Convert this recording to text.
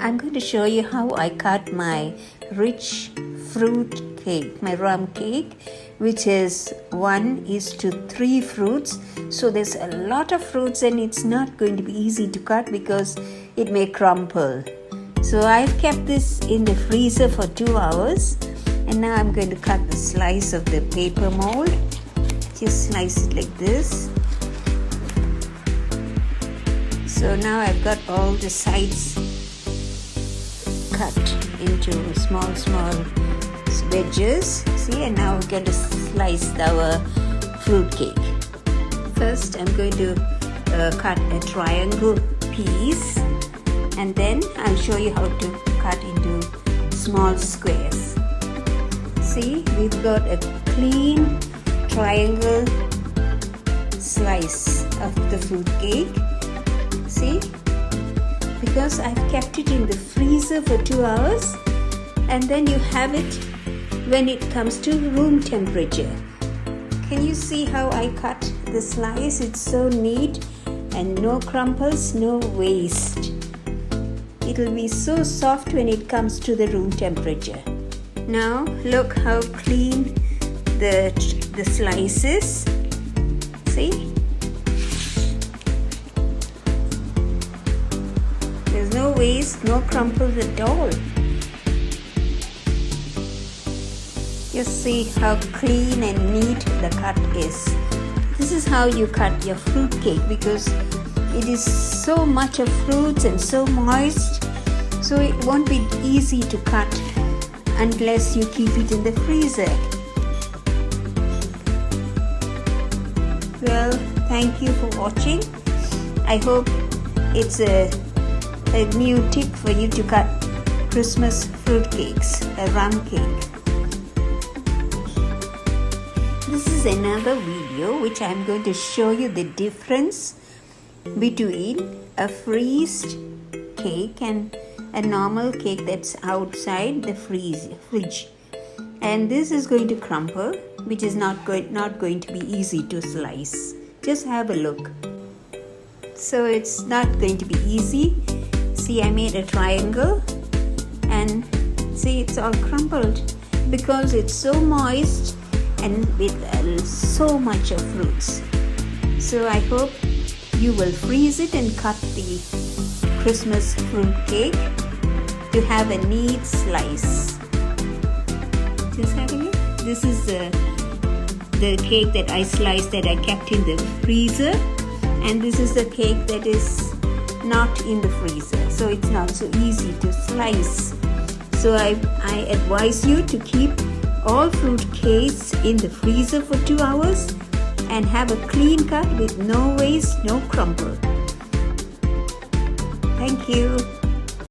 I'm going to show you how I cut my rich fruit cake, my rum cake, which is 1:3 fruits. So there's a lot of fruits and it's not going to be easy to cut because it may crumple. So I've kept this in the freezer for 2 hours and now I'm going to cut the slice of the paper mold. Just slice it like this. So now I've got all the sides cut into small wedges. See, and now we're going to slice our fruit cake. First I'm going to cut a triangle piece and then I'll show you how to cut into small squares. See, we've got a clean triangle slice of the fruit cake. See, because I've kept it in the freezer for 2 hours and then you have it when it comes to room temperature. Can you see how I cut the slice? It's so neat and no crumples, no waste. It'll be so soft when it comes to the room temperature. Now look how clean the slice is. See? There's no waste, no crumples at all. Just see how clean and neat the cut is. This is how you cut your fruit cake because it is so much of fruits and so moist, so it won't be easy to cut unless you keep it in the freezer. Well, thank you for watching. I hope it's a new tip for you to cut Christmas fruit cakes, a rum cake. This is another video which I'm going to show you the difference between a freezed cake and a normal cake that's outside the fridge. And this is going to crumple, which is not going to be easy to slice. Just have a look. So it's not going to be easy. See, I made a triangle and see, it's all crumpled because it's so moist and with so much of fruits. So I hope you will freeze it and cut the Christmas fruit cake to have a neat slice. Just have a look. This is the cake that I sliced that I kept in the freezer, and this is the cake that is not in the freezer, so it's not so easy to slice. So I advise you to keep all fruit cakes in the freezer for 2 hours and have a clean cut with no waste, no crumple. Thank you.